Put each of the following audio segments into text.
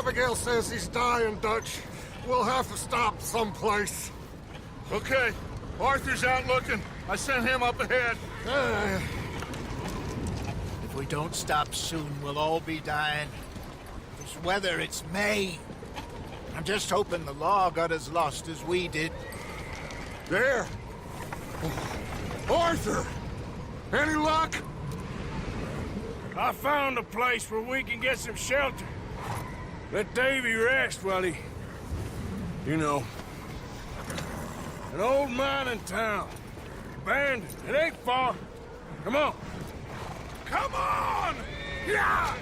Abigail says he's dying, Dutch. We'll have to stop someplace. Okay, Arthur's out looking. I sent him up ahead. If we don't stop soon, we'll all be dying. This weather, it's May. I'm just hoping the law got as lost as we did. There! Arthur! Any luck? I found a place where we can get some shelter. Let Davy rest while he... You know. An old mining town. Abandoned. It ain't far. Come on. Come on! Yeah!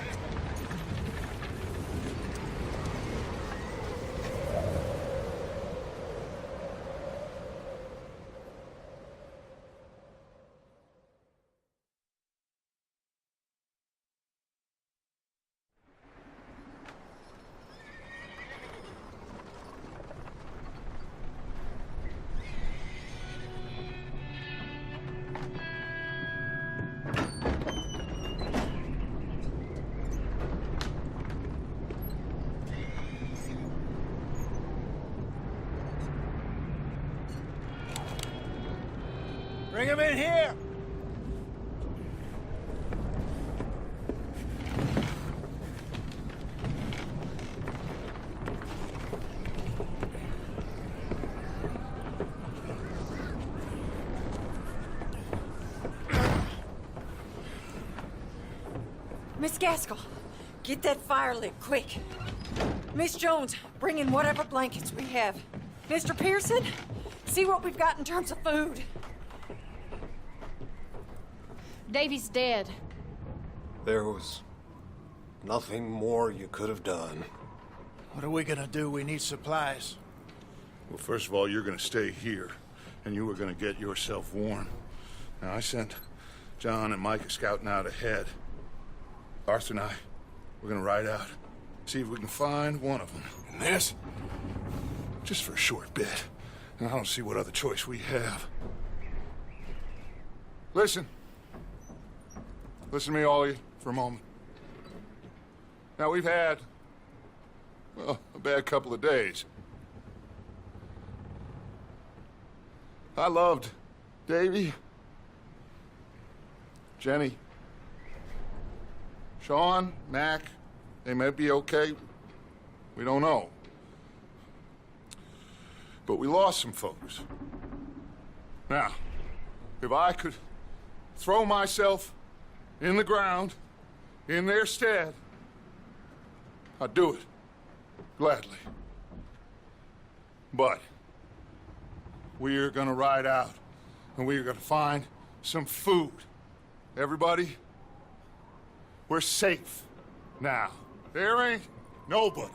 Bring him in here! Miss Gaskell, get that fire lit, quick. Miss Jones, bring in whatever blankets we have. Mr. Pearson, see what we've got in terms of food. Davy's dead. There was nothing more you could have done. What are we gonna do? We need supplies. Well, first of all, you're gonna stay here, and you were gonna get yourself warm. Now, I sent John and Micah scouting out ahead. Arthur and I, we're gonna ride out, see if we can find one of them. And this, just for a short bit. And I don't see what other choice we have. Listen. Listen to me, all of you, for a moment. Now, we've had, well, a bad couple of days. I loved Davy, Jenny, Sean, Mac. They may be okay. We don't know. But we lost some folks. Now, if I could throw myself in the ground, in their stead, I'd do it, gladly. But we're gonna ride out, and we're gonna find some food. Everybody, we're safe now. There ain't nobody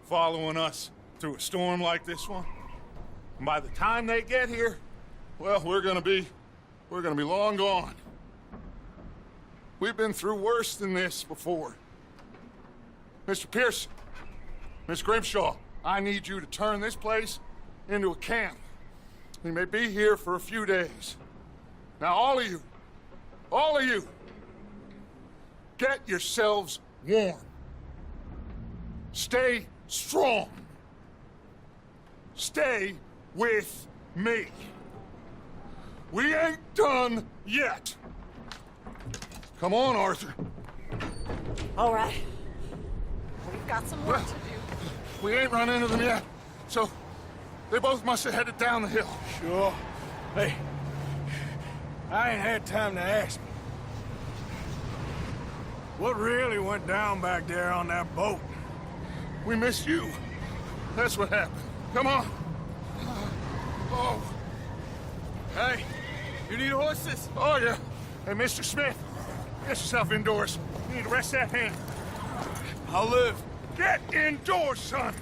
following us through a storm like this one. And by the time they get here, well, we're gonna be long gone. We've been through worse than this before. Mr. Pearson, Miss Grimshaw, I need you to turn this place into a camp. We may be here for a few days. Now, all of you, get yourselves warm. Stay strong. Stay with me. We ain't done yet. Come on, Arthur. All right. We've got some work to do. We ain't run into them yet, so they both must have headed down the hill. Sure. Hey, I ain't had time to ask. What really went down back there on that boat? We missed you. That's what happened. Come on. Oh. Hey, you need horses? Oh, yeah. Hey, Mr. Smith, get yourself indoors. You need to rest that hand. I'll live. Get indoors, son.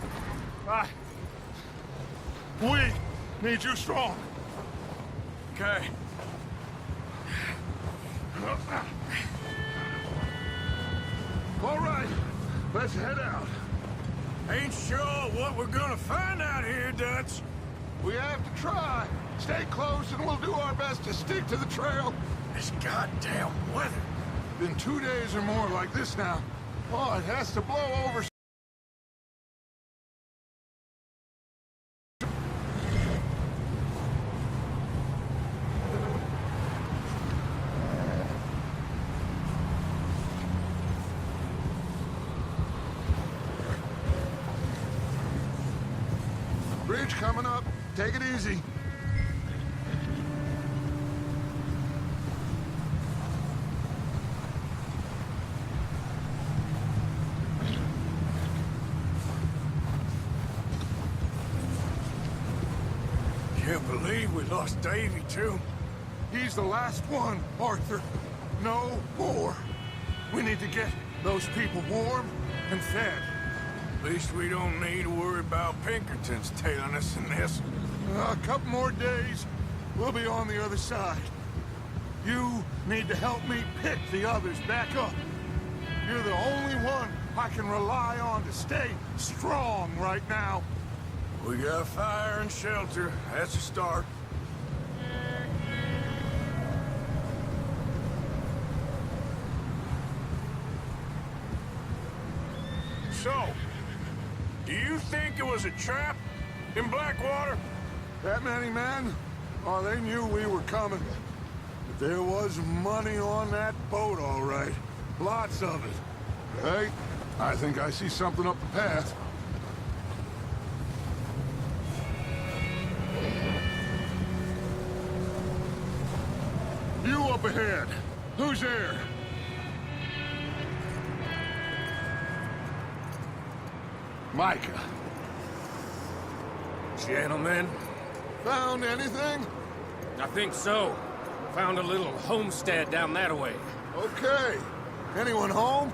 We need you strong. Okay. All right, let's head out. Ain't sure what we're gonna find out here, Dutch. We have to try. Stay close and we'll do our best to stick to the trail. This goddamn weather. Been 2 days or more like this now. Oh, it has to blow over Bridge coming up. Take it easy. Can't believe we lost Davy, too. He's the last one, Arthur. No more. We need to get those people warm and fed. At least we don't need to worry about Pinkertons tailing us in this. A couple more days, we'll be on the other side. You need to help me pick the others back up. You're the only one I can rely on to stay strong right now. We got fire and shelter. That's a start. So, do you think it was a trap in Blackwater? That many men? Oh, they knew we were coming. But there was money on that boat, all right. Lots of it. Hey, I think I see something up the path. You up ahead. Who's there? Micah. Gentlemen, Found anything? I think so. Found a little homestead down that way. Okay. Anyone home?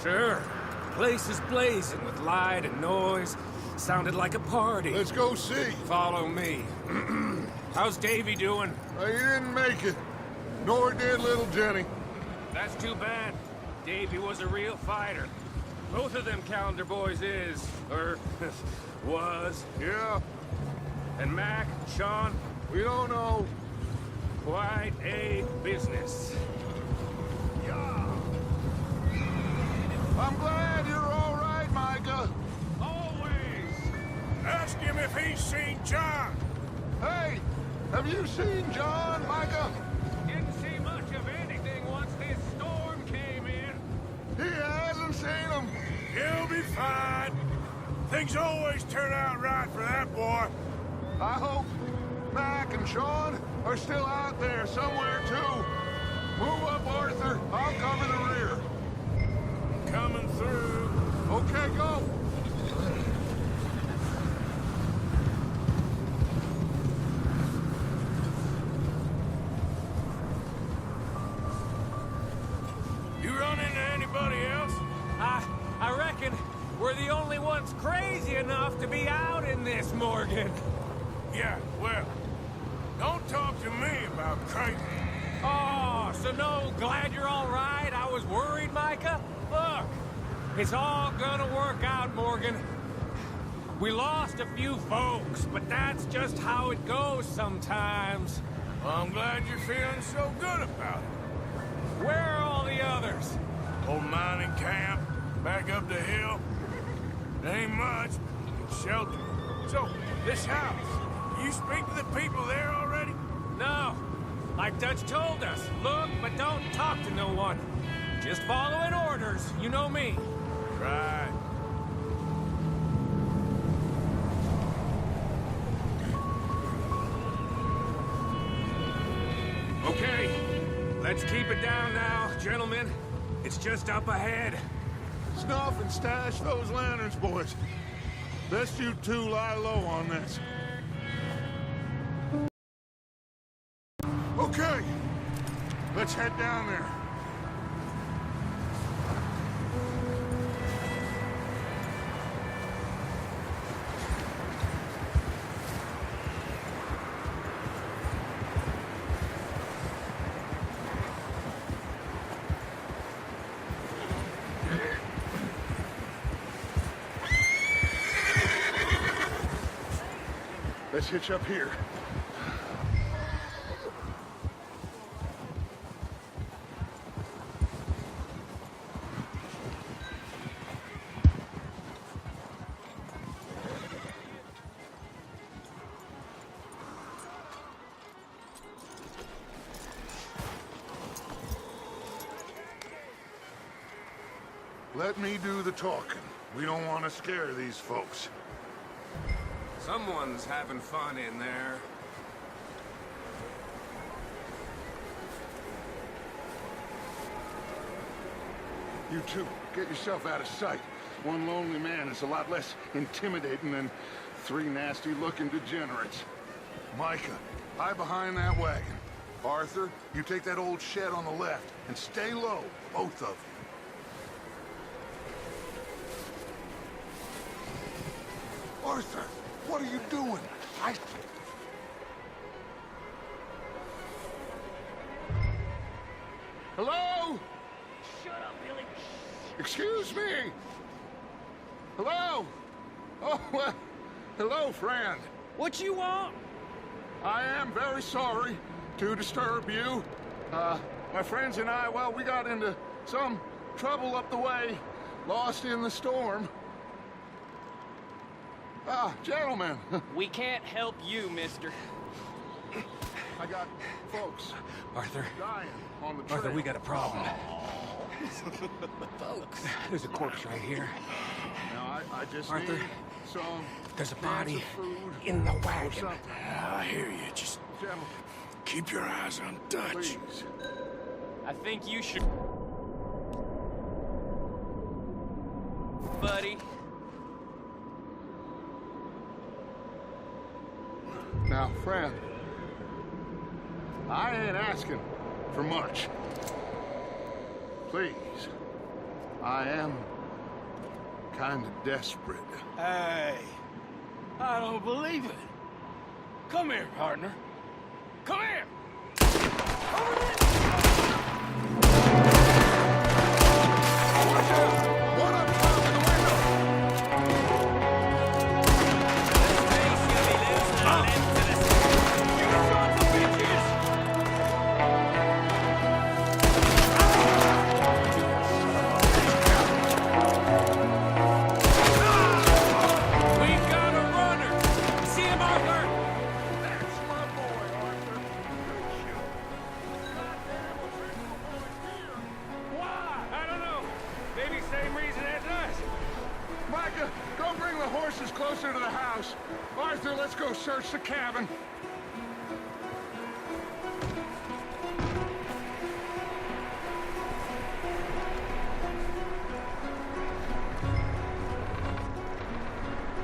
Sure. Place is blazing with light and noise. Sounded like a party. Let's go see. Follow me. How's Davy doing? He didn't make it. Nor did little Jenny. That's too bad. Davy was a real fighter. Both of them calendar boys is, or was. Yeah, And Mac, Sean, we don't know. quite a business. I'm glad you're all right, Micah. Always! Ask him if he's seen John. Hey, have you seen John, Micah? Didn't see much of anything once this storm came in. He hasn't seen him. He'll be fine. Things always turn out right for that boy. I hope Mac and Sean are still out there somewhere, too. Move up, Arthur. I'll cover the rear. Coming through. Okay, go. You run into anybody else? I reckon we're the only ones crazy enough to be out in this, Morgan. Yeah, well, don't talk to me about crazy. Oh, so no, glad you're all right? I was worried, Micah. Look, it's all gonna work out, Morgan. We lost a few folks, but that's just how it goes sometimes. Well, I'm glad you're feeling so good about it. Where are all the others? Old mining camp, back up the hill. There ain't much, but shelter. So, this house, you speak to the people there already? No. Like Dutch told us, look, but don't talk to no one. Just following orders, you know me. Right. Okay, let's keep it down now, gentlemen. It's just up ahead. Snuff and stash those lanterns, boys. Best you two lie low on this. Okay, let's head down there. Let's hitch up here. Let me do the talking. We don't want to scare these folks. Someone's having fun in there. You two, get yourself out of sight. One lonely man is a lot less intimidating than three nasty-looking degenerates. Micah, hide behind that wagon. Arthur, you take that old shed on the left, and stay low, both of you. Arthur, what are you doing? Hello? Shut up, Billy. Excuse me? Hello? Oh, well, hello, friend. What you want? I am very sorry to disturb you. My friends and I, well, we got into some trouble up the way, lost in the storm. Gentlemen. We can't help you, mister. I got folks Arthur. dying on the trail. Arthur, we got a problem. Folks. There's a corpse right here. Now, I just Arthur, need some there's a cans body of food in the or wagon. something. I hear you. Just Gentlemen, keep your eyes on Dutch. please. I think you should... Buddy. Now, friend, I ain't asking for much. Please, I am kind of desperate. Hey, I don't believe it. Come here, partner. Come here. What up top of the window? We've got a runner! See him, Arthur? That's my boy, Arthur. Why? I don't know. Maybe same reason as us. Micah, go bring the horses closer to the house. Arthur, let's go search the cabin.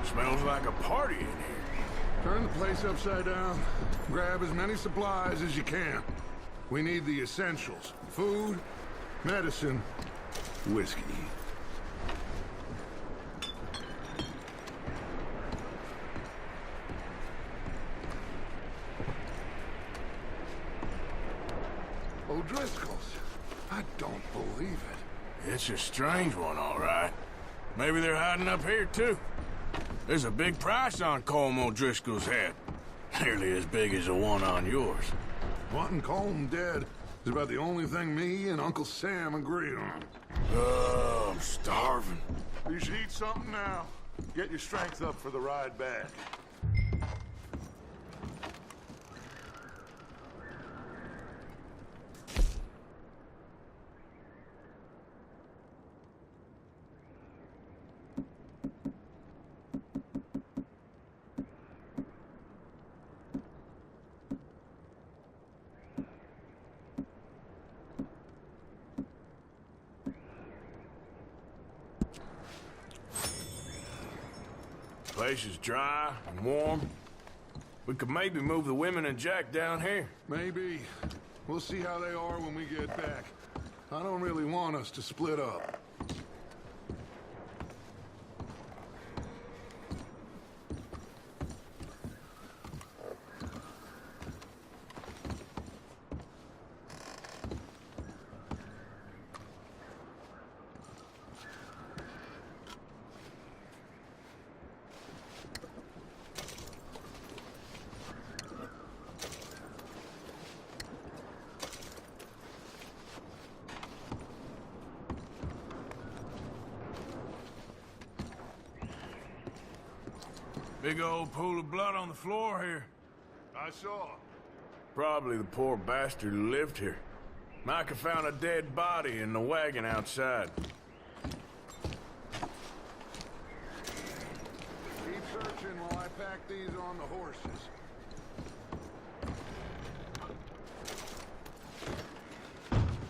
Smells like a party in here. Turn the place upside down. Grab as many supplies as you can. We need the essentials. Food, medicine, whiskey. O'Driscoll's. I don't believe it. It's a strange one, all right. Maybe they're hiding up here, too. There's a big price on Colm O'Driscoll's head. Nearly as big as the one on yours. Wanting Colm dead is about the only thing me and Uncle Sam agree on. Oh, I'm starving. You should eat something now. Get your strength up for the ride back. Place is dry and warm. We could maybe move the women and Jack down here. Maybe. We'll see how they are when we get back. I don't really want us to split up. Big old pool of blood on the floor here. I saw. Probably the poor bastard who lived here. Micah found a dead body in the wagon outside. Keep searching while I pack these on the horses.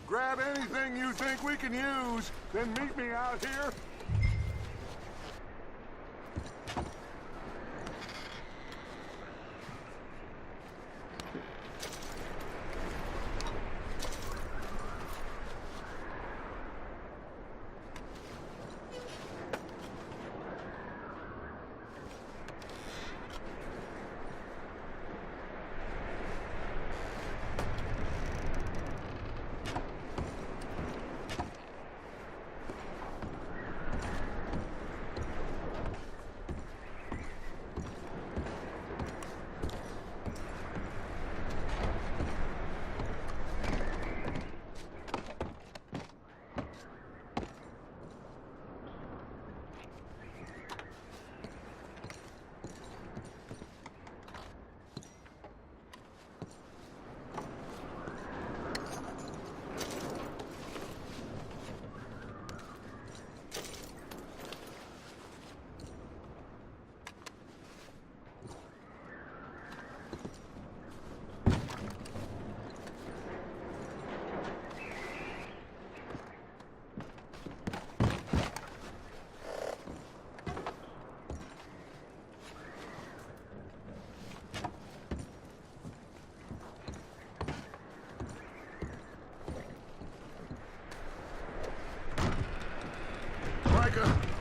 Grab anything you think we can use, then meet me out here.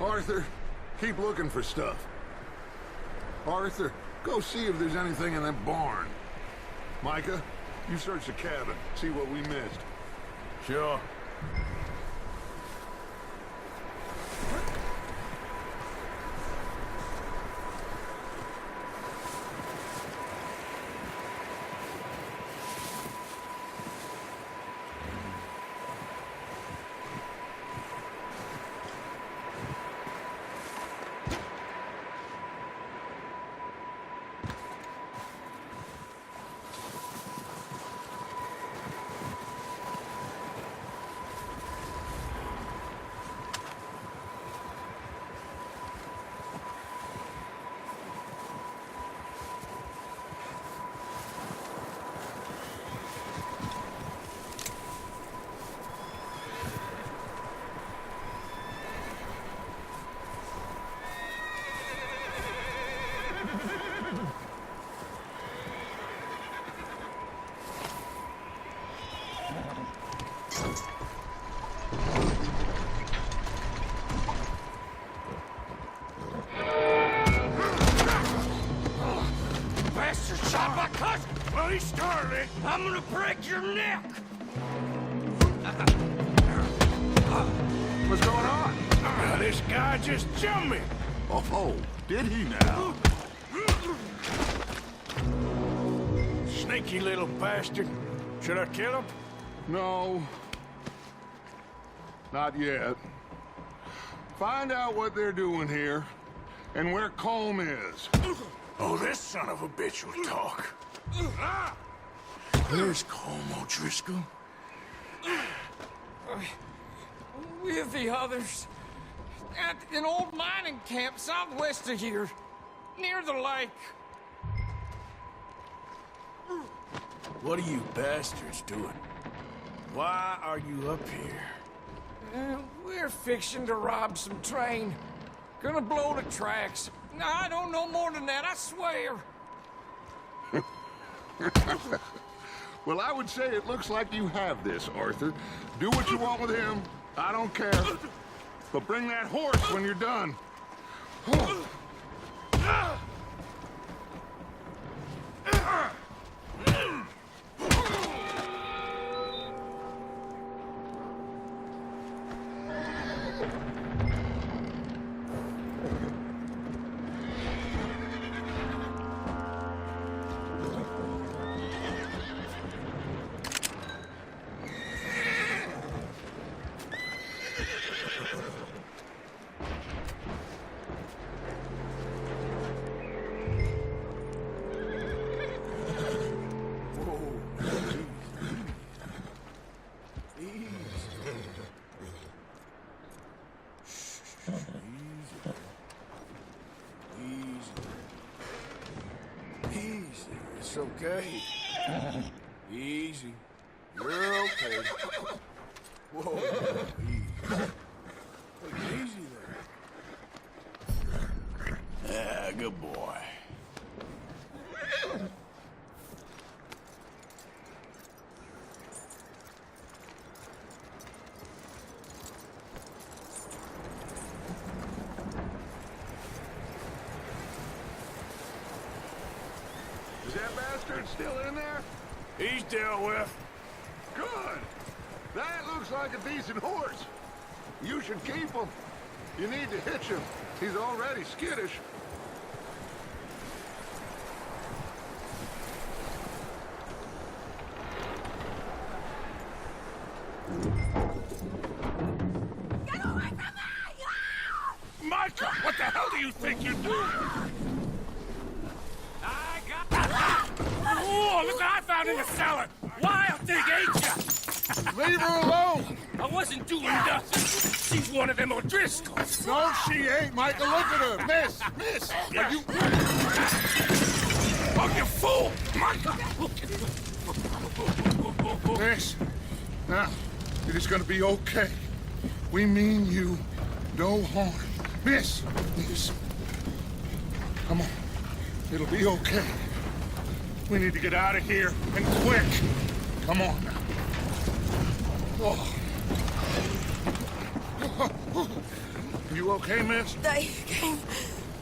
Arthur, keep looking for stuff. Arthur, go see if there's anything in that barn. Micah, you search the cabin, see what we missed. Sure. Bloody started! I'm gonna break your neck! What's going on? This guy just jumped me! Oh, did he now? Sneaky little bastard. Should I kill him? No. Not yet. Find out what they're doing here, and where Colm is. Oh, this son of a bitch will talk. Where's Colm O'Driscoll? With the others. At an old mining camp southwest of here. Near the lake. What are you bastards doing? Why are you up here? We're fixing to rob some train. Gonna blow the tracks. No, I don't know more than that, I swear. Well, I would say it looks like you have this, Arthur. Do what you want with him. I don't care. But bring that horse when you're done. Easy. It's okay. Easy. You're okay. Whoa. Easy. Take it easy there. Yeah, good boy. Is that bastard still in there? He's dealt with. Good. That looks like a decent horse. You should keep him. You need to hitch him. He's already skittish. Get away from me! Micah, what the hell do you think you're doing? I got... Oh, look what I found in the cellar! Wild thing, ain't ya? Leave her alone! I wasn't doing nothing. She's one of them O'Driscolls. No, she ain't, Micah. Look at her. Miss! Are you... Oh, you fool! Micah! Miss, now, it is gonna be okay. We mean you no harm. Miss! Come on. It'll be okay. We need to get out of here, and quick. Come on now. Oh. You okay, miss? They came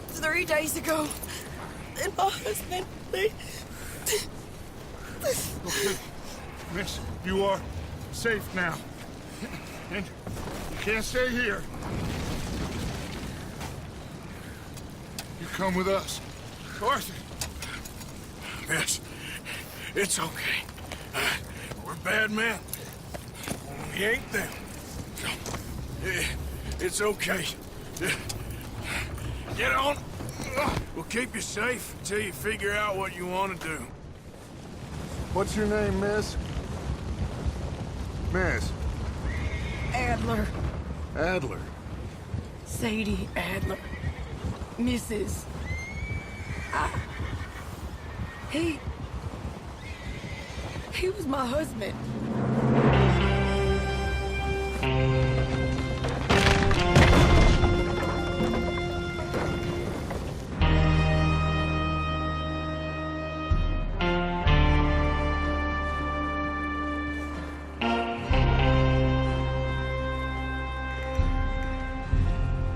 3 days ago. And my husband, they... Okay. Miss, you are safe now. And you can't stay here. You come with us. Arthur. Miss, it's okay. We're bad men. We ain't them. It's okay. Get on. We'll keep you safe until you figure out what you want to do. What's your name, miss? Miss. Adler. Adler. Sadie Adler. Mrs. He was my husband.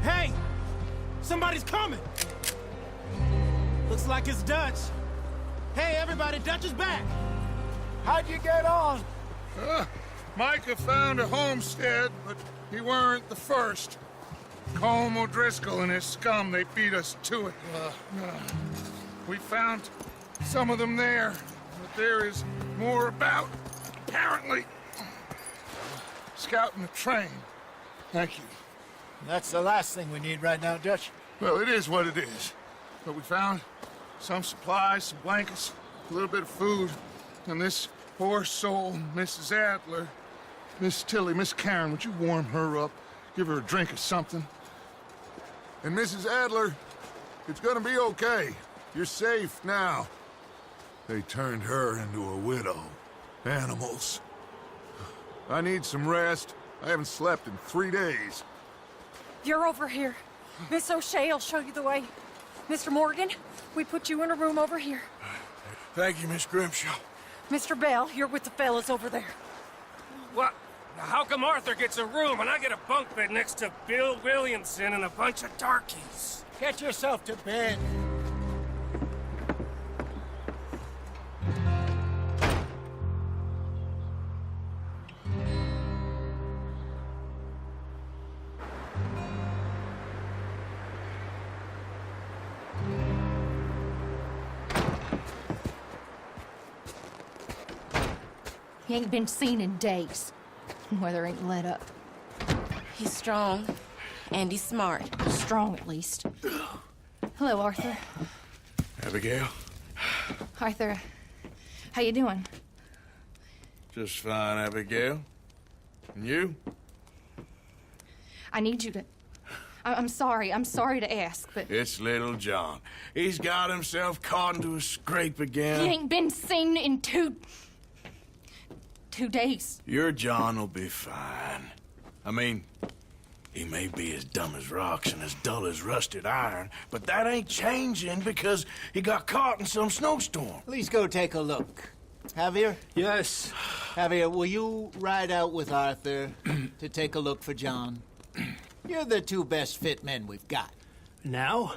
Hey! Somebody's coming! Looks like it's Dutch. Hey, everybody, Dutch is back! How'd you get on? Micah found a homestead, but he weren't the first. Colm O'Driscoll and his scum, they beat us to it. We found some of them there, but there is more about, apparently. Scouting the train. Thank you. That's the last thing we need right now, Dutch. Well, it is what it is. But we found some supplies, some blankets, a little bit of food, and this poor soul, Mrs. Adler, Miss Tilly, Miss Karen, would you warm her up? Give her a drink or something? And Mrs. Adler, it's gonna be okay. You're safe now. They turned her into a widow. Animals. I need some rest. I haven't slept in 3 days. You're over here. Miss O'Shea will show you the way. Mr. Morgan, we put you in a room over here. Thank you, Miss Grimshaw. Mr. Bell, you're with the fellas over there. What? How come Arthur gets a room and I get a bunk bed next to Bill Williamson and a bunch of darkies? Get yourself to bed. He ain't been seen in days. Weather ain't let up. He's strong. And he's smart. Strong, at least. Hello, Arthur. Abigail? Arthur, how you doing? Just fine, Abigail. And you? I need I'm sorry. I'm sorry to ask, but... It's little John. He's got himself caught into a scrape again. He ain't been seen in 2 days. Your John will be fine. I mean, he may be as dumb as rocks and as dull as rusted iron, but that ain't changing because he got caught in some snowstorm. Please go take a look. Javier? Yes. Javier, will you ride out with Arthur to take a look for John? You're the 2 best fit men we've got. Now?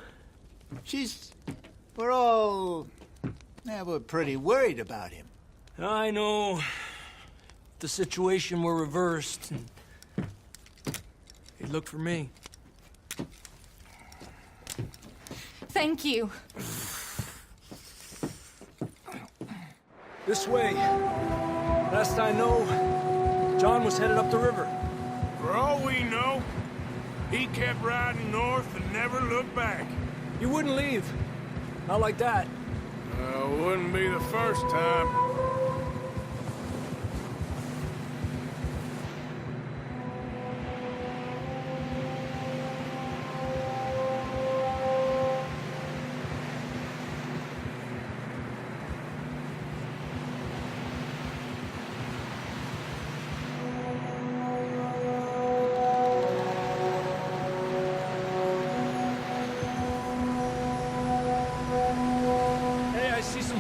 We're all... Yeah, we're pretty worried about him. I know. If the situation were reversed, he'd look for me. Thank you. This way. Last I know, John was headed up the river. For all we know, he kept riding north and never looked back. He wouldn't leave. Not like that. Wouldn't be the first time.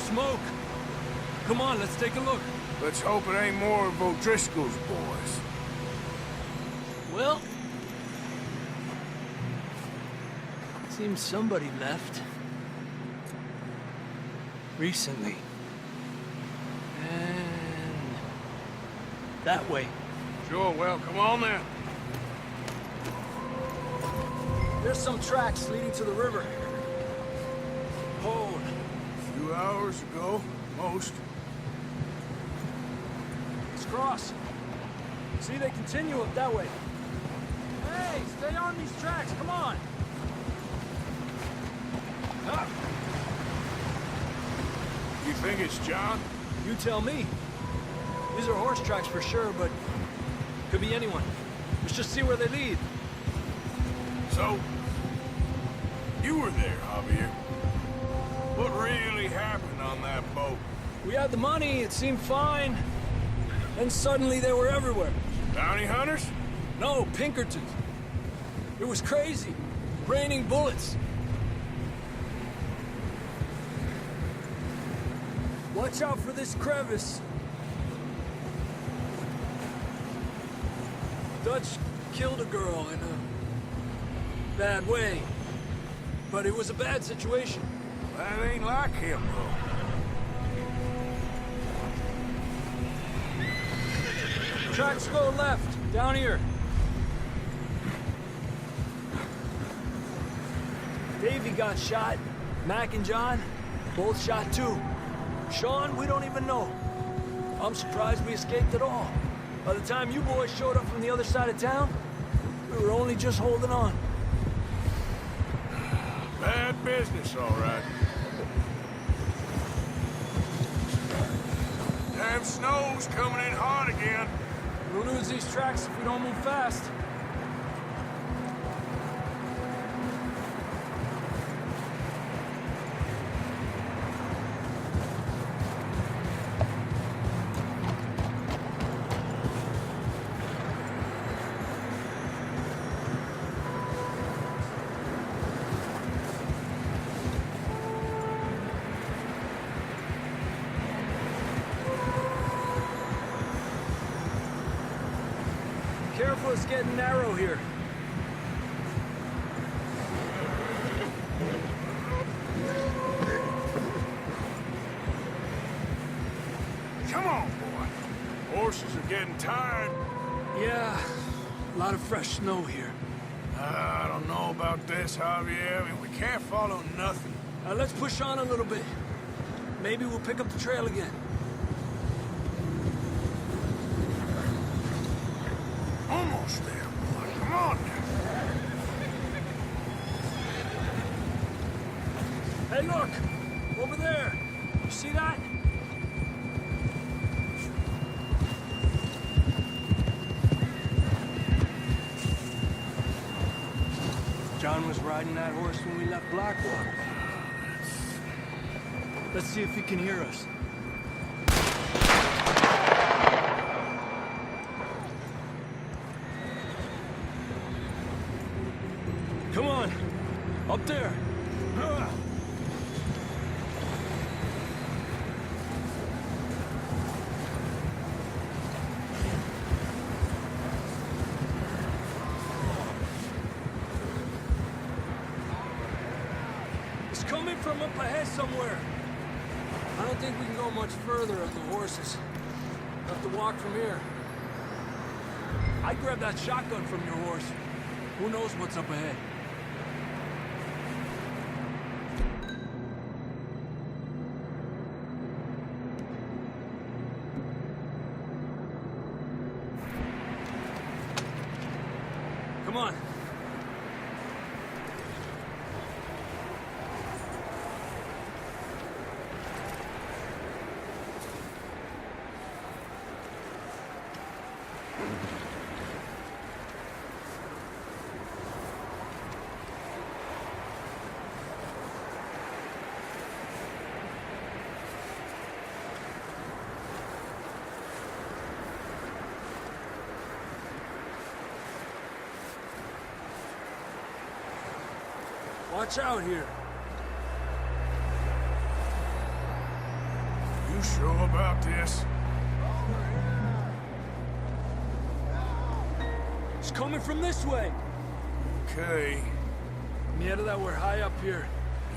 Smoke. Come on, let's take a look. Let's hope it ain't more of O'Driscoll's boys. Well, seems somebody left. Recently. And that way. Sure, well, come on then. There's some tracks leading to the river. Hold. 2 hours ago, most. Let's cross. See, they continue up that way. Hey, stay on these tracks, come on! Up. You think it's John? You tell me. These are horse tracks for sure, but could be anyone. Let's just see where they lead. So, you were there, Javier. What really happened on that boat? We had the money, it seemed fine. Then suddenly they were everywhere. Bounty hunters? No, Pinkertons. It was crazy. Raining bullets. Watch out for this crevice. Dutch killed a girl in a bad way. But it was a bad situation. That ain't like him, though. Tracks go left, down here. Davey got shot. Mac and John, both shot too. Sean, we don't even know. I'm surprised we escaped at all. By the time you boys showed up from the other side of town, we were only just holding on. Bad business, all right. Damn snow's coming in hot again. We'll lose these tracks if we don't move fast. Careful, it's getting narrow here. Come on, boy. Horses are getting tired. Yeah, a lot of fresh snow here. I don't know about this, Javier. I mean, we can't follow nothing. Let's push on a little bit. Maybe we'll pick up the trail again. Almost there, boy. Come on now. Hey, look! Over there! You see that? John was riding that horse when we left Blackwater. Let's see if he can hear us. Come on! Up there! It's coming from up ahead somewhere. I don't think we can go much further on the horses. We'll have to walk from here. I'd grab that shotgun from your horse. Who knows what's up ahead? Come on. Watch out here. You sure about this? It's coming from this way. Okay, Mierda, that we're high up here.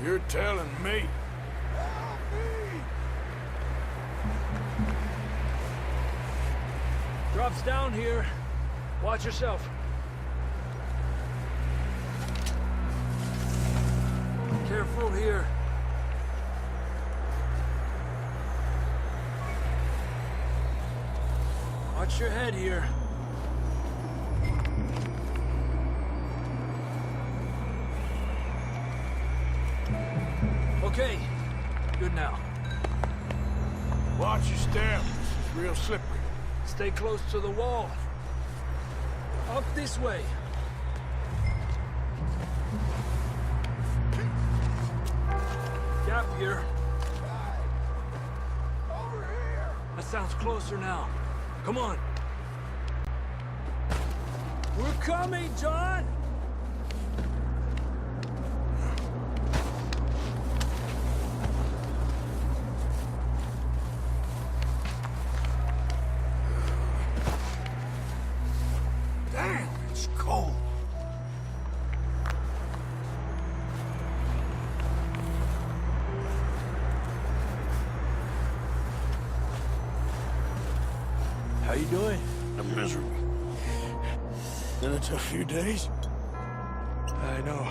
you're telling me. Drops down here. Watch yourself. Careful here. Watch your head here. Okay, good now. Watch your step. It's real slippery. Stay close to the wall. Up this way. Gap here. Over here. That sounds closer now. Come on. We're coming, John! Damn, it's cold. How you doing? I'm miserable. Been a tough few days. I know.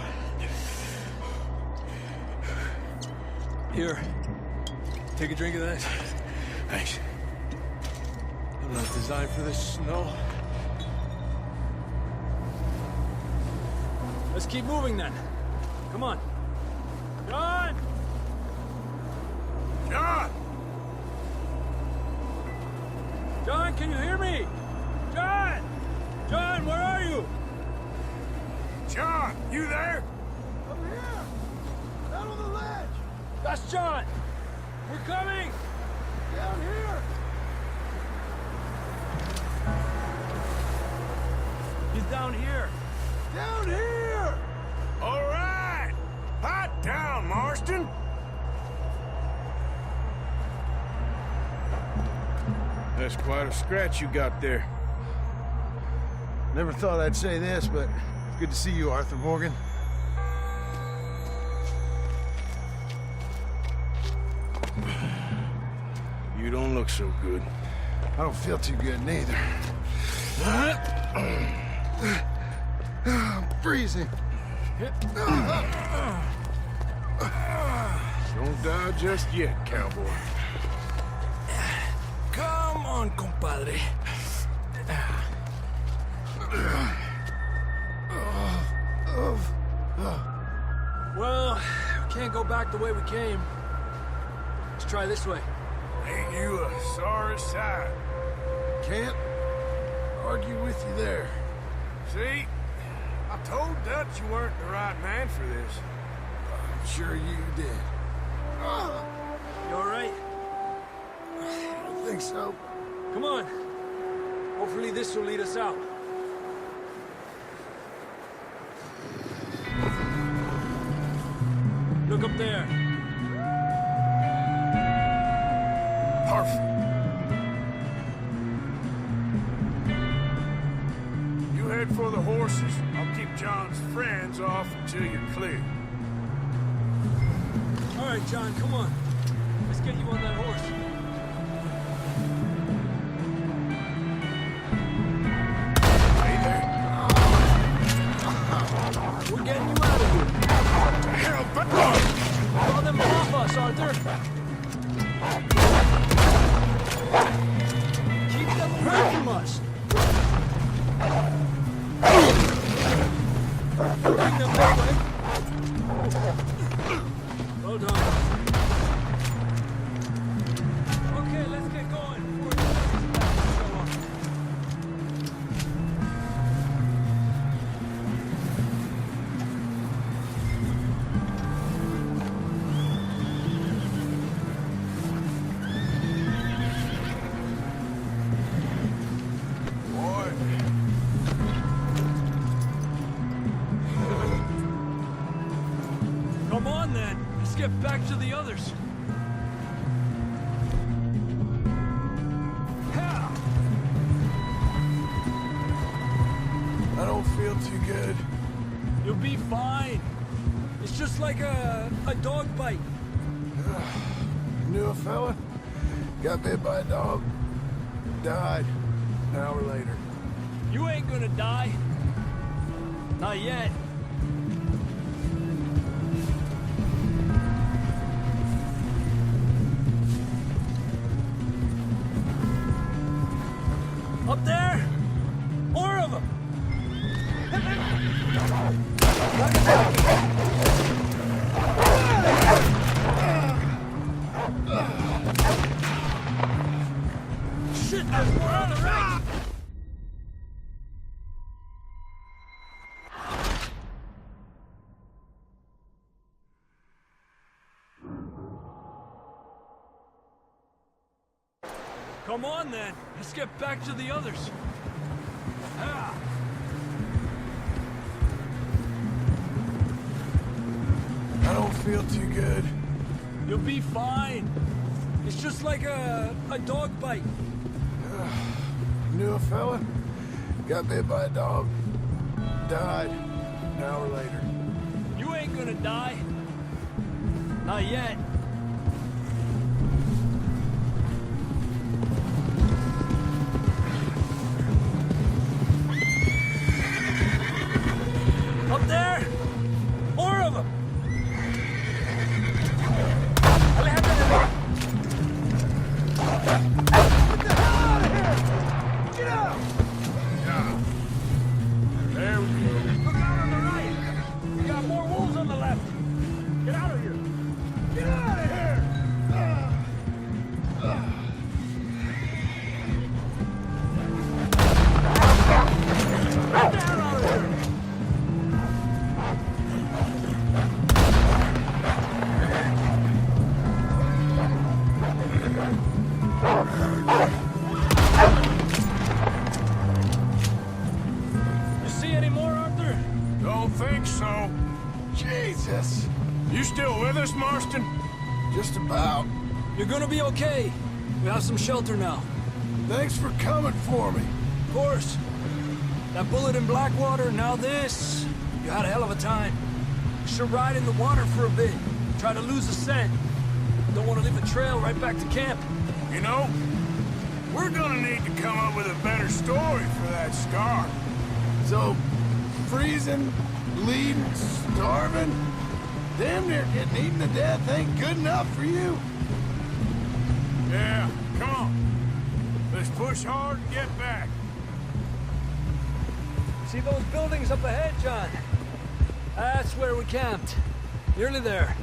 Here. Take a drink of that. Thanks. I'm not designed for this snow. Let's keep moving then. Come on. John! John! John, can you hear me? John! John, where are you? John, you there? Over here! Down on the ledge! That's John! We're coming! Down here! He's down here! Down here! All right! Hot down, Marston! That's quite a scratch you got there. Never thought I'd say this, but it's good to see you, Arthur Morgan. You don't look so good. I don't feel too good neither. I'm freezing. Don't die just yet, cowboy. Come on, compadre. Well, we can't go back the way we came. Let's try this way. Ain't you a sorry sight? Can't argue with you there. See? I told Dutch you weren't the right man for this. I'm sure you did. You all right? I don't think so. Come on. Hopefully this will lead us out. Look up there. Perfect. You head for the horses. I'll keep John's friends off until you're clear. All right, John, come on. Let's get you on that horse. We're getting you out of here. Hell, but Draw them off us, Arthur. Keep them away from us. Bring them that way. Well done. Okay, let's get going before the others show up. Come on, then. Let's get back to the others. Ha! I don't feel too good. You'll be fine. It's just like a dog bite. Knew a fella, got bit by a dog, died an hour later. You ain't gonna die. Not yet. Up there? More of them! Shit, there's more on the right! Come on, then. Let's get back to the others. Ah. I don't feel too good. You'll be fine. It's just like a dog bite. Knew a fella, got bit by a dog, died an hour later. You ain't gonna die. Not yet. Up there? More of them! Get the hell out of here! Get out! there we go. Look out on the right! We got more wolves on the left! Get out of here! Get out of here! Get the hell out of here! You see any more, Arthur? Don't think so. Jesus, You still with us, Marston? just about. You're gonna be okay. We have some shelter now. Thanks for coming for me. Of course. That bullet in Blackwater, now this. You had a hell of a time. Should ride in the water for a bit. Try to lose the scent. Don't want to leave a trail right back to camp. You know, we're gonna need to come up with a better story for that scar. So, freezing, bleeding, starving, damn near getting eaten to death ain't good enough for you. Yeah, come on. Let's push hard and get back. See those buildings up ahead, John? That's where we camped. Nearly there.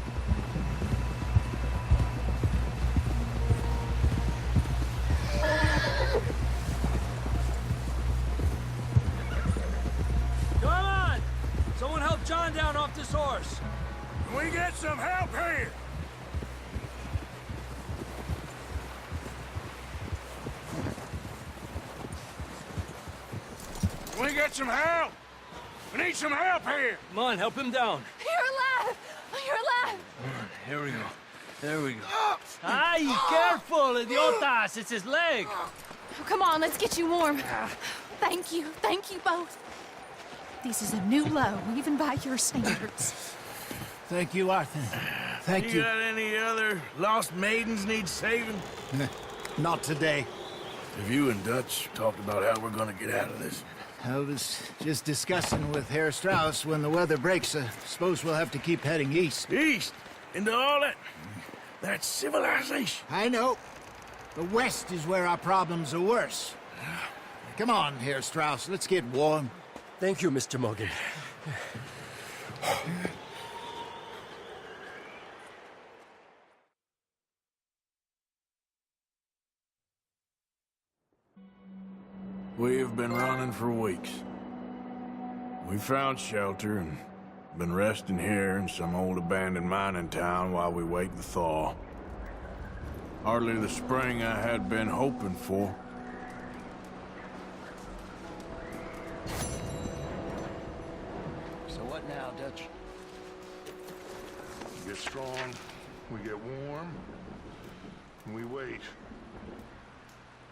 Come on! some help here! We get some help! We need some help here! Come on, help him down. You're alive! You're alive! Here we go. There we go. Ay, careful, idiotas! It's his leg! Oh, come on, let's get you warm. Thank you both. This is a new low, even by your standards. Thank you, Arthur. Thank you. got any other lost maidens need saving? Not today. Have you and Dutch talked about how we're gonna get out of this? I was just discussing with Herr Strauss when the weather breaks. Suppose we'll have to keep heading east. East? Into all that... That's civilization. I know. The west is where our problems are worse. Come on, Herr Strauss. Let's get warm. Thank you, Mr. Morgan. We've been running for weeks. We found shelter and been resting here in some old abandoned mining town while we wait the thaw. Hardly the spring I had been hoping for. So what now, Dutch? We get strong, we get warm, and we wait.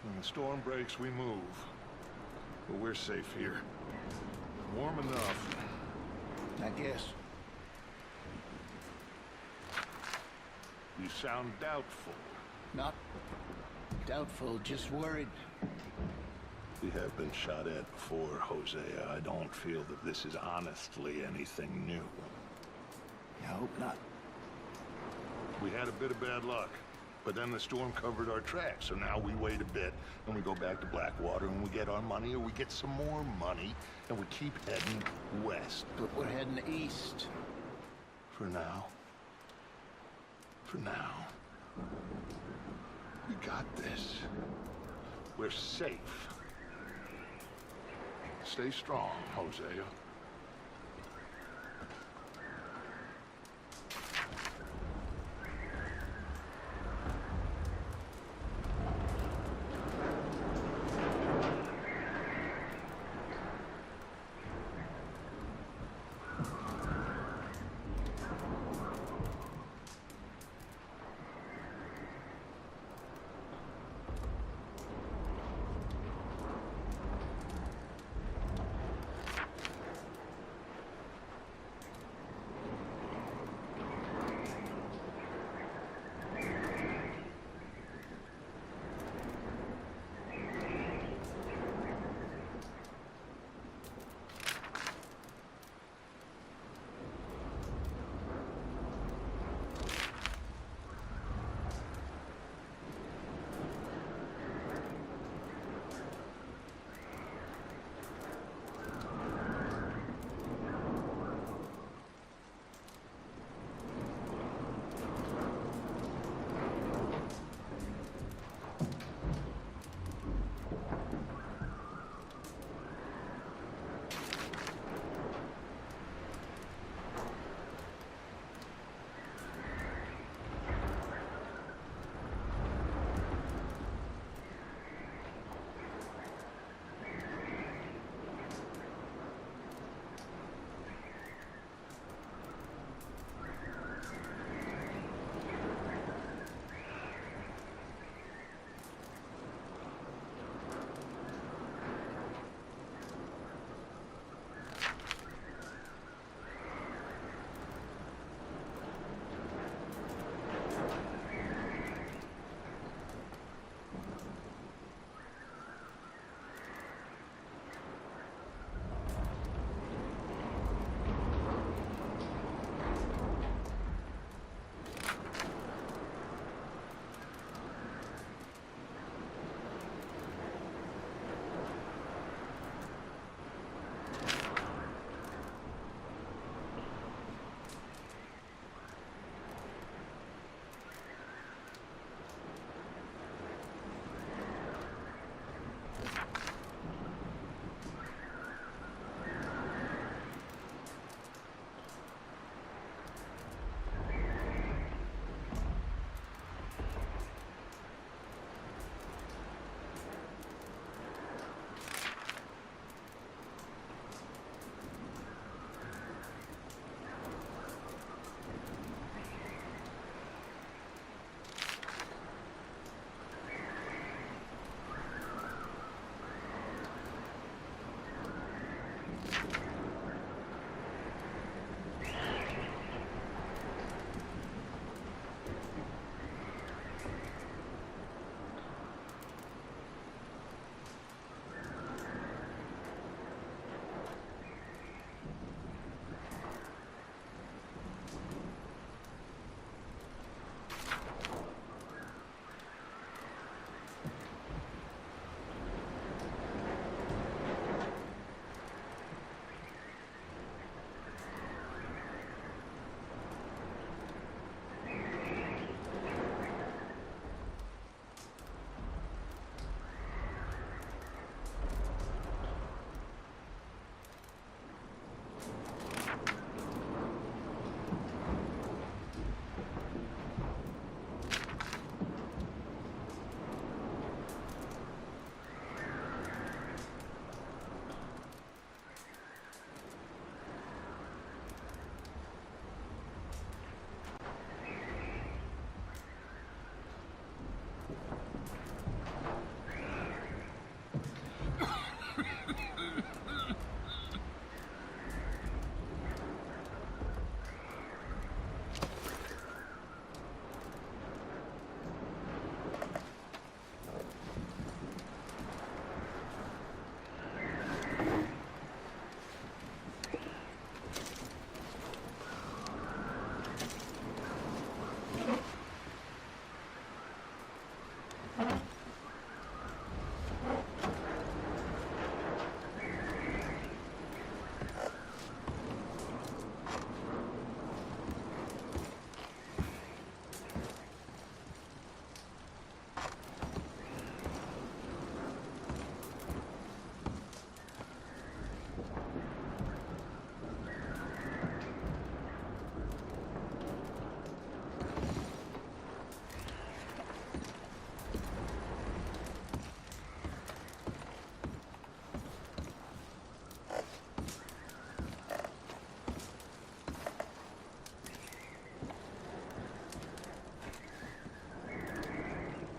When the storm breaks, we move. But we're safe here. Warm enough. I guess. You sound doubtful. Not doubtful, just worried. We have been shot at before, Hosea. I don't feel that this is honestly anything new. I hope not. We had a bit of bad luck, but then the storm covered our tracks, so now we wait a bit, and we go back to Blackwater, and we get our money, or we get some more money, and we keep heading west. But we're heading east. For now. For now. We got this. We're safe. Stay strong, Hosea.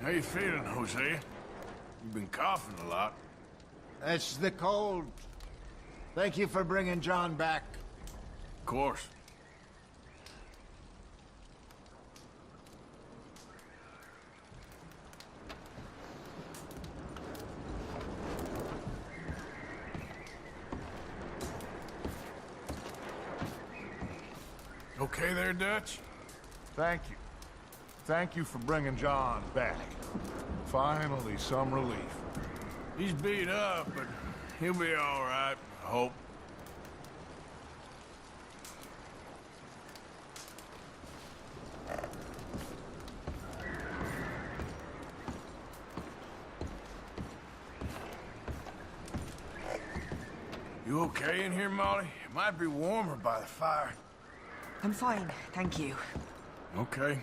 How you feeling, Hosea? You've been coughing a lot. It's the cold. Thank you for bringing John back. Of course. Okay there, Dutch? Thank you. Thank you for bringing John back. Finally, some relief. He's beat up, but he'll be all right, I hope. You okay in here, Molly? It might be warmer by the fire. I'm fine, thank you. Okay.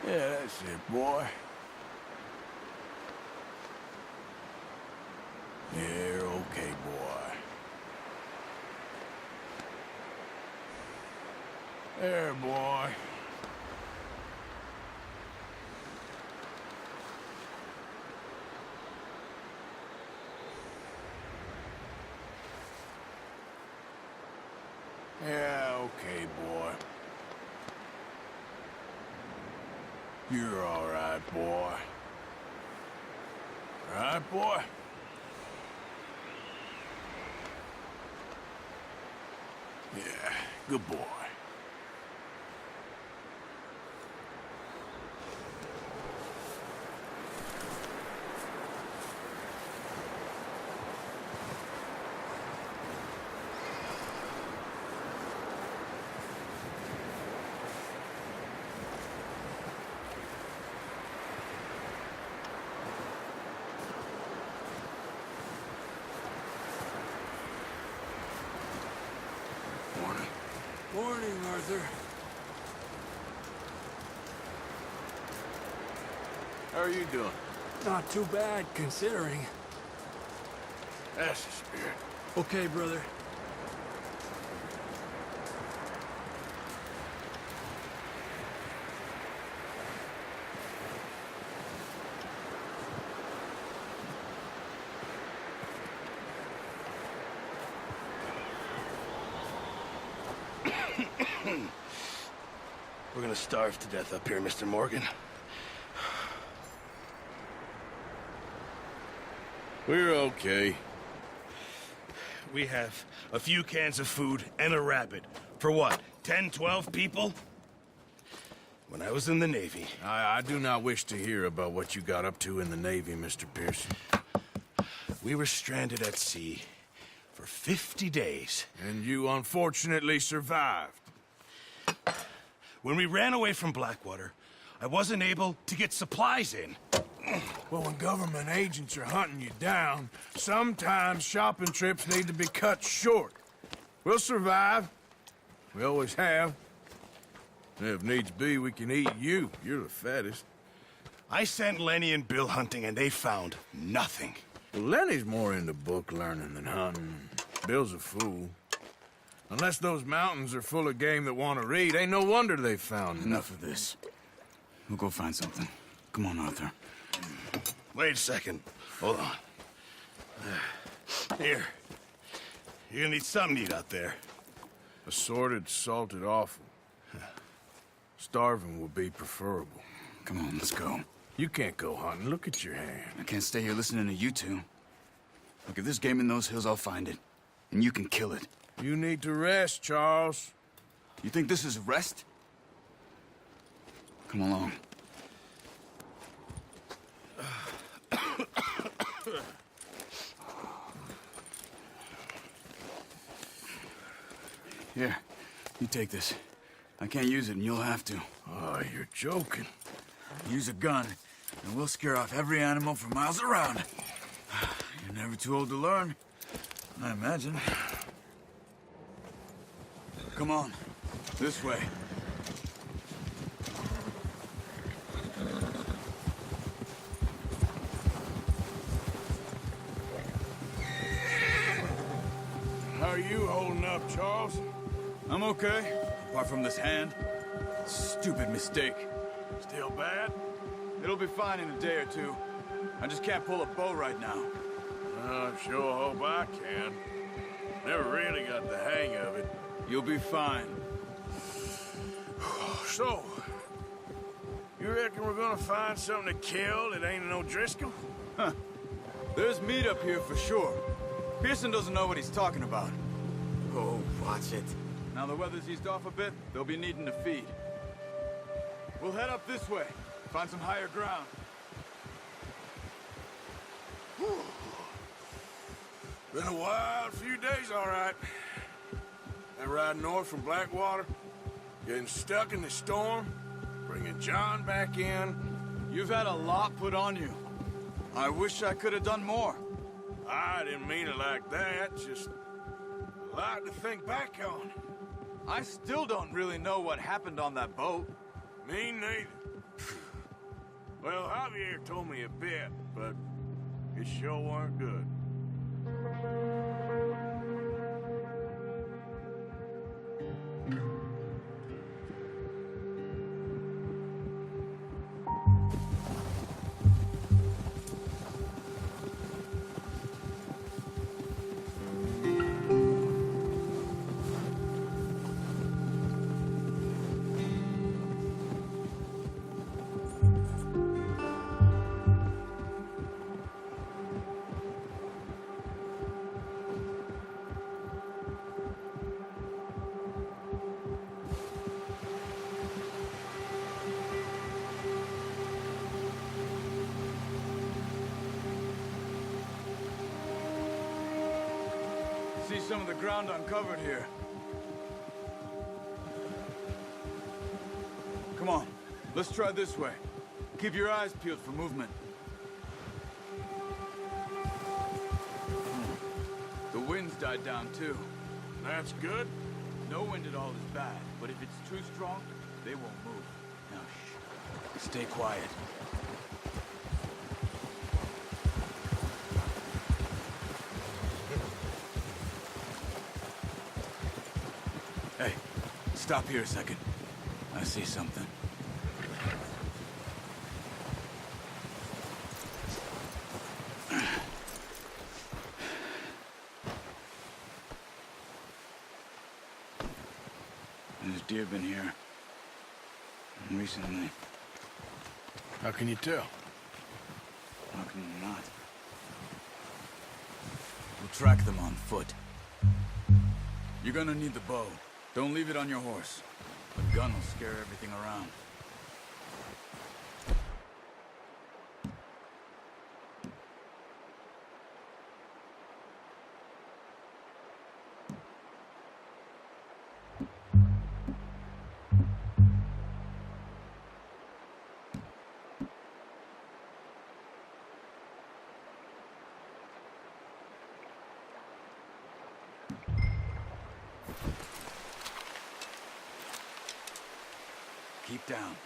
Yeah, that's it, boy. You're okay, boy. There, boy. Yeah, okay, boy. You're all right, boy. All right, boy? Yeah, good boy. Morning, Arthur. How are you doing? Not too bad, considering. That's the spirit. Okay, brother. We're gonna starve to death up here, Mr. Morgan. We're okay. We have a few cans of food and a rabbit. For what, 10, 12 people? When I was in the Navy... I do not wish to hear about what you got up to in the Navy, Mr. Pearson. We were stranded at sea for 50 days. And you unfortunately survived. When we ran away from Blackwater, I wasn't able to get supplies in. Well, when government agents are hunting you down, sometimes shopping trips need to be cut short. We'll survive. We always have. And if needs be, we can eat you. You're the fattest. I sent Lenny and Bill hunting, and they found nothing. Well, Lenny's more into book learning than hunting. Bill's a fool. Unless those mountains are full of game that want to read, ain't no wonder they found Enough of this. We'll go find something. Come on, Arthur. Wait a second. Hold on. Here. You're gonna need something to eat out there. Assorted, salted offal. Starving would be preferable. Come on, let's go. You can't go hunting. Look at your hand. I can't stay here listening to you two. Look, if there's game in those hills, I'll find it. And you can kill it. You need to rest, Charles. You think this is rest? Come along. Here, you take this. I can't use it, and you'll have to. Oh, you're joking. Use a gun, and we'll scare off every animal for miles around. You're never too old to learn, I imagine. Come on, this way. How are you holding up, Charles? I'm okay, apart from this hand. Stupid mistake. Still bad? It'll be fine in a day or two. I just can't pull a bow right now. I sure hope I can. Never really got the hang of it. You'll be fine. So, you reckon we're gonna find something to kill that ain't no Driscoll? Huh. There's meat up here for sure. Pearson doesn't know what he's talking about. Oh, watch it. Now the weather's eased off a bit, they'll be needing to feed. We'll head up this way, find some higher ground. Whew. Been a wild few days, all right. That ride north from Blackwater, getting stuck in the storm, bringing John back in. You've had a lot put on you. I wish I could have done more. I didn't mean it like that, just a lot to think back on. I still don't really know what happened on that boat. Me neither. Well, Javier told me a bit, but it sure weren't good. See some of the ground uncovered here. Come on, let's try this way. Keep your eyes peeled for movement. The wind's died down too. That's good. No wind at all is bad, but if it's too strong, they won't move. Now shh. Stay quiet. Hey, stop here a second. I see something. There's deer been here. Recently. How can you tell? How can you not? We'll track them on foot. You're gonna need the bow. Don't leave it on your horse. A gun will scare everything around. Keep down.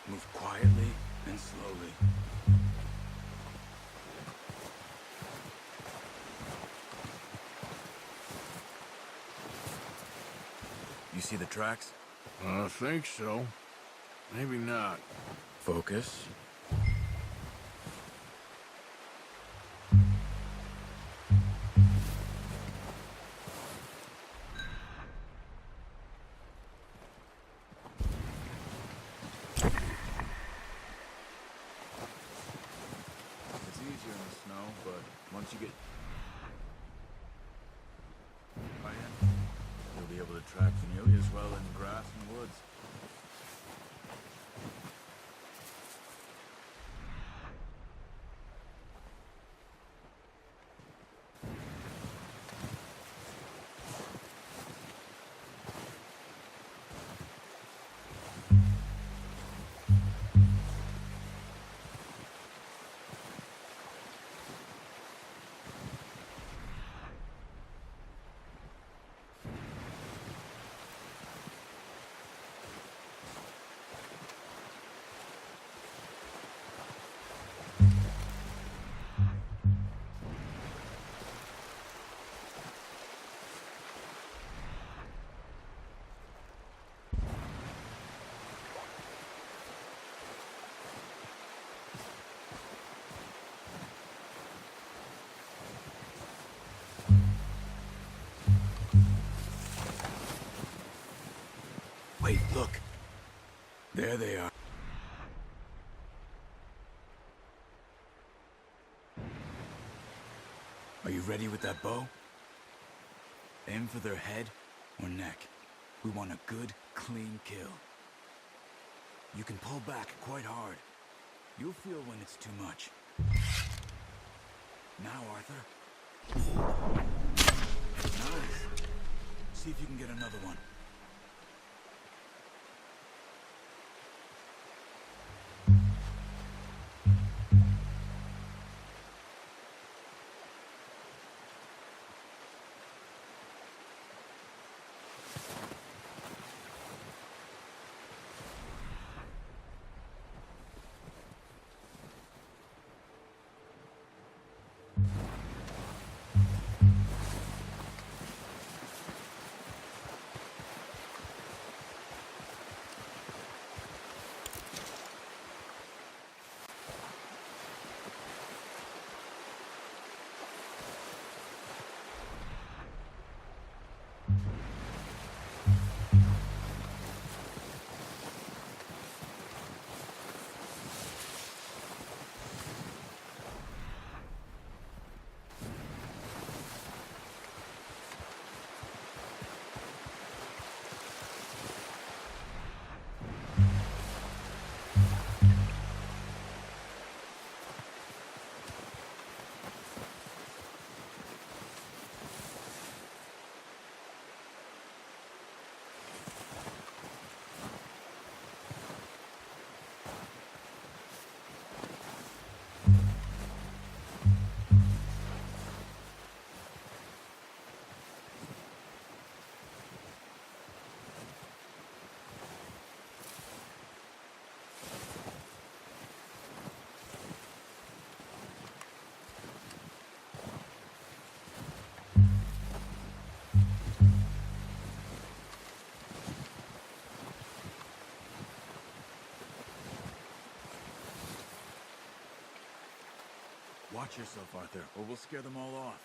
Move quietly and slowly. You see the tracks? I think so. Maybe not. Focus. It's easier in the snow, but once you get right in, you'll be able to track nearly as well in grass and woods. Wait, look. There they are. Are you ready with that bow? Aim for their head or neck. We want a good, clean kill. You can pull back quite hard. You'll feel when it's too much. Now, Arthur. Nice. See if you can get another one. Watch yourself, Arthur, or we'll scare them all off.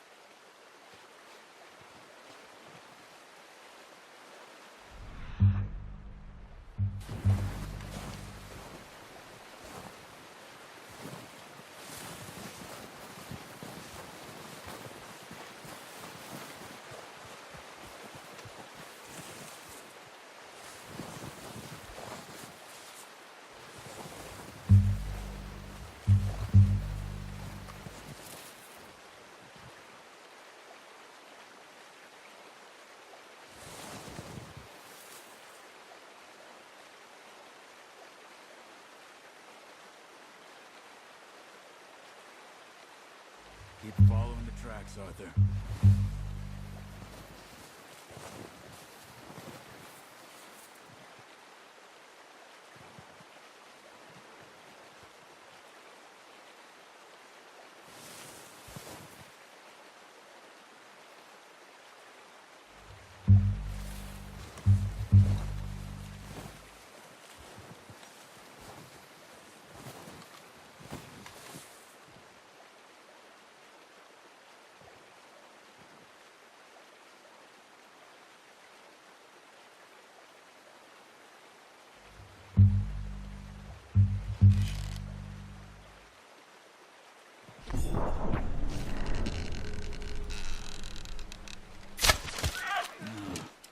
Keep following the tracks, Arthur.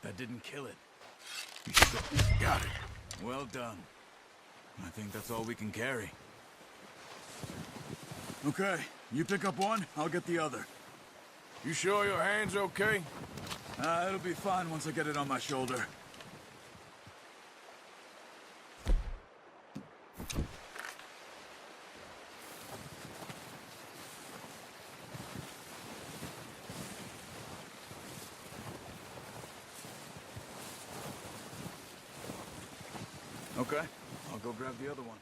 That didn't kill it. You still got it. Well done. I think that's all we can carry. Okay, you pick up one, I'll get the other. You sure your hand's okay? It'll be fine once I get it on my shoulder. Okay, I'll go grab the other one.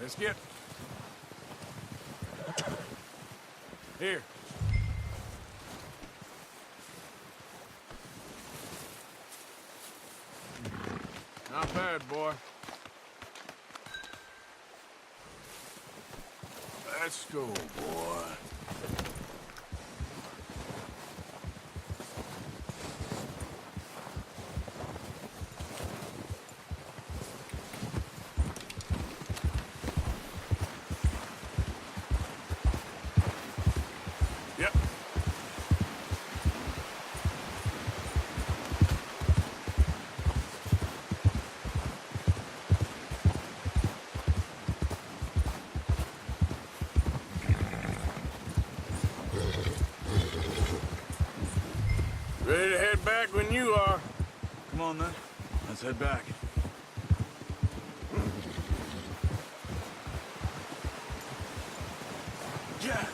Let's get... Here. Not bad, boy. Let's go, boy. Yep. Ready to head back when you are. Come on, then. Let's head back. Yeah.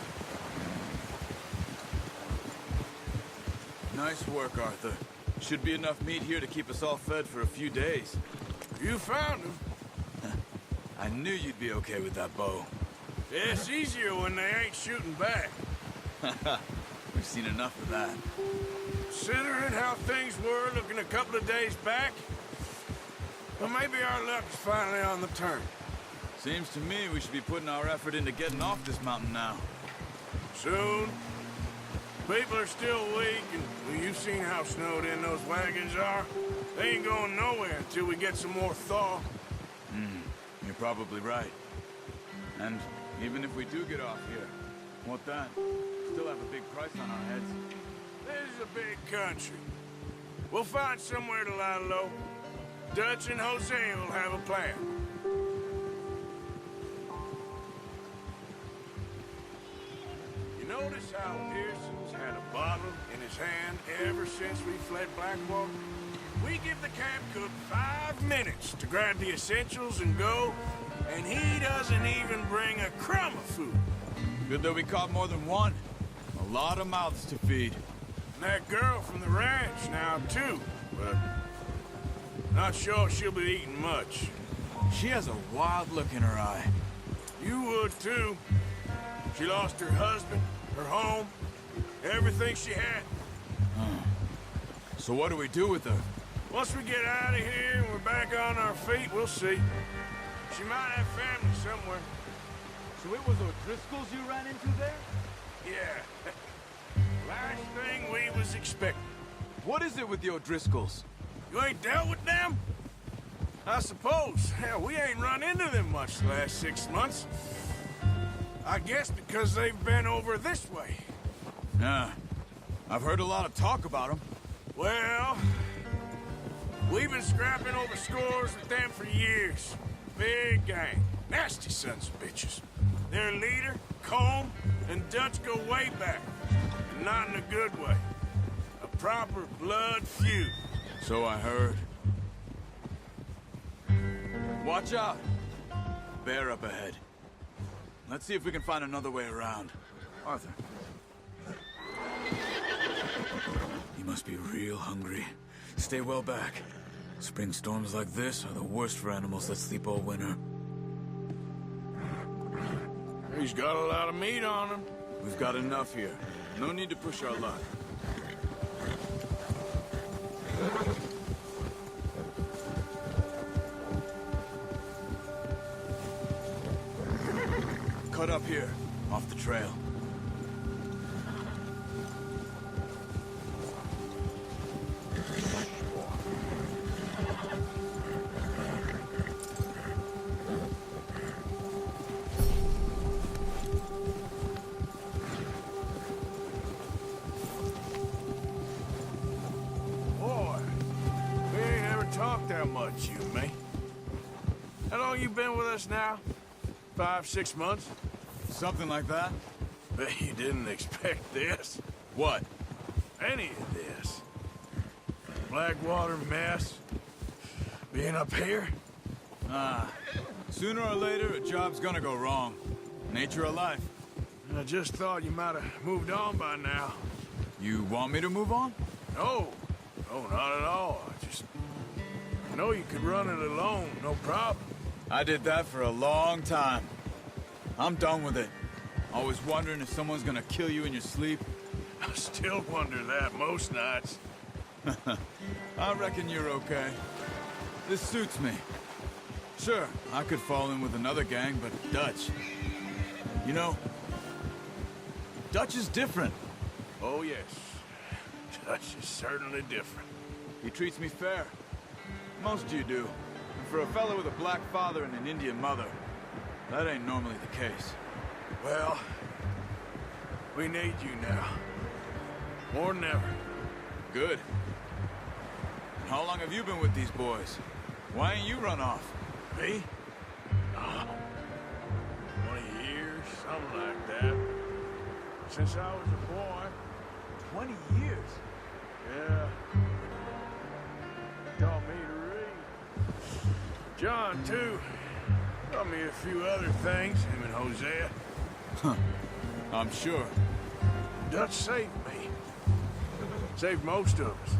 Nice work, Arthur. Should be enough meat here to keep us all fed for a few days. You found him. I knew you'd be okay with that bow. Yeah, it's easier when they ain't shooting back. We've seen enough of that. Considering how things were looking a couple of days back, well, maybe our luck's finally on the turn. Seems to me we should be putting our effort into getting off this mountain now. Soon. People are still weak, and well, you've seen how snowed in those wagons are. They ain't going nowhere until we get some more thaw. You're probably right. And even if we do get off here, what then? Still have a big price on our heads. This is a big country. We'll find somewhere to lie low. Dutch and Jose will have a plan. You notice how Pearson's had a bottle in his hand ever since we fled Blackwater? We give the camp cook 5 minutes to grab the essentials and go, and he doesn't even bring a crumb of food. Good that we caught more than one. A lot of mouths to feed. And that girl from the ranch now, too, but not sure she'll be eating much. She has a wild look in her eye. You would, too. She lost her husband, her home, everything she had. So what do we do with her? Once we get out of here and we're back on our feet, we'll see. She might have family somewhere. So it was O'Driscoll's you ran into there? Yeah. Last thing we was expecting. What is it with the O'Driscolls? You ain't dealt with them? I suppose. Hell, we ain't run into them much the last 6 months. I guess because they've been over this way. Yeah. I've heard a lot of talk about them. Well, we've been scrapping over scores with them for years. Big gang. Nasty sons of bitches. Their leader, Combe, and Dutch go way back. And not in a good way. A proper blood feud. So I heard. Watch out! Bear up ahead. Let's see if we can find another way around. Arthur. You must be real hungry. Stay well back. Spring storms like this are the worst for animals that sleep all winter. He's got a lot of meat on him. We've got enough here. No need to push our luck. Cut up here, off the trail. Boy, we ain't ever talked that much, you and me. How long you been with us now? 5, 6 months? Something like that? Bet you didn't expect this. What? Any of this. Blackwater mess. Being up here? Sooner or later, a job's gonna go wrong. Nature of life. I just thought you might have moved on by now. You want me to move on? No. No, not at all. I know you could run it alone, no problem. I did that for a long time. I'm done with it. Always wondering if someone's gonna kill you in your sleep. I still wonder that most nights. I reckon you're okay. This suits me. Sure, I could fall in with another gang, but Dutch... You know, Dutch is different. Oh, yes. Dutch is certainly different. He treats me fair. Most of you do. And for a fella with a black father and an Indian mother, that ain't normally the case. Well, we need you now. More than ever. Good. And how long have you been with these boys? Why ain't you run off? Me? Oh, 20 years, something like that. Since I was a boy. 20 years? Yeah. Taught me to read. John, too. Taught me a few other things, him and Hosea. Huh. I'm sure. Dutch saved me. Saved most of us.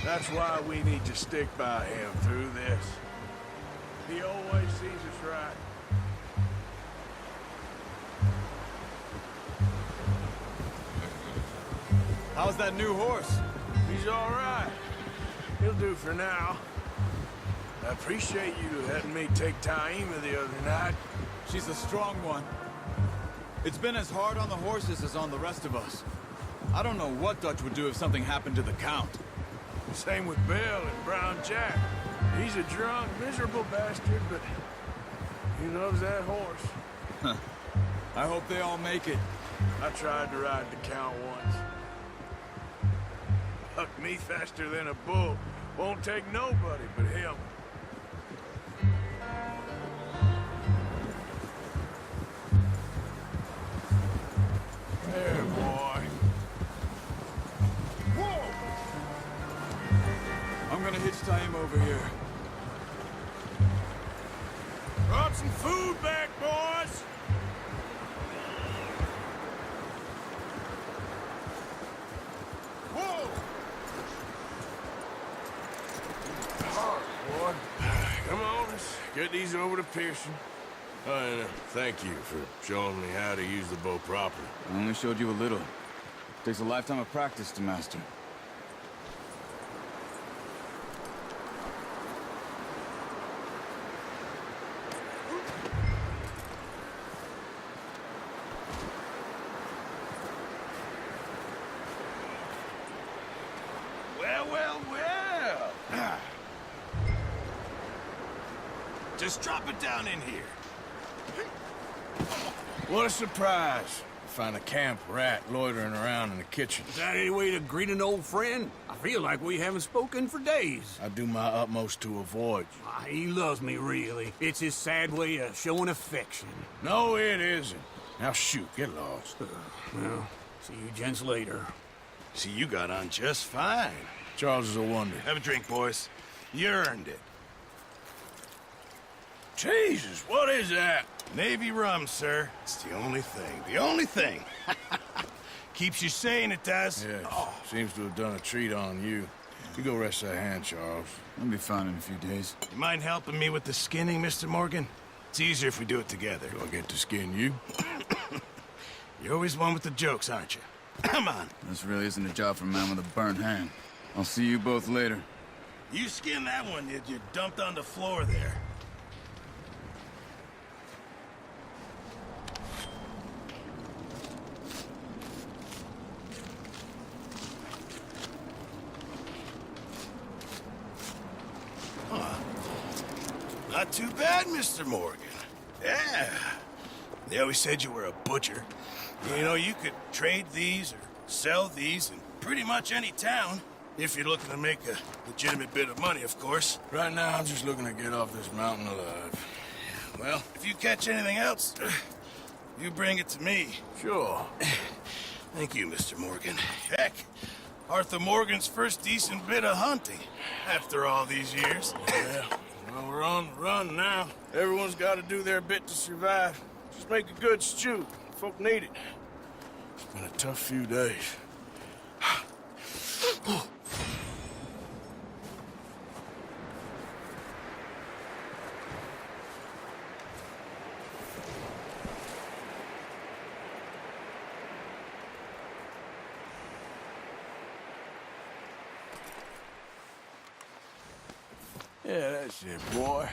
That's why we need to stick by him through this. He always sees us right. How's that new horse? He's all right. He'll do for now. I appreciate you letting me take Taima the other night. She's a strong one. It's been as hard on the horses as on the rest of us. I don't know what Dutch would do if something happened to the Count. Same with Bill and Brown Jack. He's a drunk, miserable bastard, but he loves that horse. Huh. I hope they all make it. I tried to ride the Count once. Bucked me faster than a bull. Won't take nobody but him. There, boy. Whoa! I'm gonna hitch Taima over here. Brought some food back, boys! Whoa! Boy. Come on, let's get these over to Pearson. And thank you for showing me how to use the bow properly. I only showed you a little. Takes a lifetime of practice to master. well. Just drop it down in here. What a surprise. Find a camp rat loitering around in the kitchen. Is that any way to greet an old friend? I feel like we haven't spoken for days. I do my utmost to avoid you. He loves me, really. It's his sad way of showing affection. No, it isn't. Now shoot, get lost. Well, see you gents later. See, you got on just fine. Charles is a wonder. Have a drink, boys. You earned it. Jesus, what is that? Navy rum, sir. It's the only thing. The only thing. Keeps you sane, it does. Yes. Seems to have done a treat on you. You go rest that hand, Charles. I'll be fine in a few days. You mind helping me with the skinning, Mr. Morgan? It's easier if we do it together. Do I get to skin you? You're always one with the jokes, aren't you? Come on. This really isn't a job for a man with a burnt hand. I'll see you both later. You skinned that one that you dumped on the floor there. Not too bad, Mr. Morgan. Yeah. They always said you were a butcher. You know, you could trade these or sell these in pretty much any town. If you're looking to make a legitimate bit of money, of course. Right now, I'm just looking to get off this mountain alive. Well, if you catch anything else, you bring it to me. Sure. Thank you, Mr. Morgan. Heck, Arthur Morgan's first decent bit of hunting after all these years. Yeah. Well, we're on the run now. Everyone's got to do their bit to survive. Just make a good stew. Folk need it. It's been a tough few days. Yeah, that's it, boy.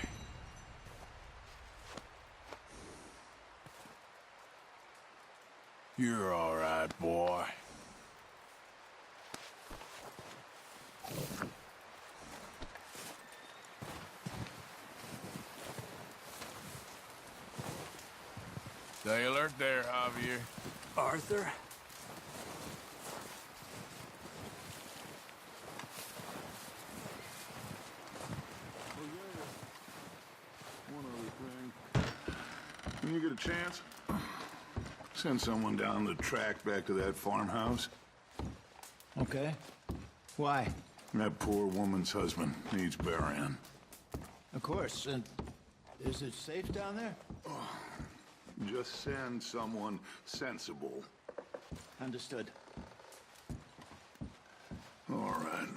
You're all right, boy. Stay alert there, Javier. Arthur? When you get a chance, send someone down the track back to that farmhouse. Okay. Why? That poor woman's husband needs burying. Of course. And is it safe down there? Just send someone sensible. Understood. All right.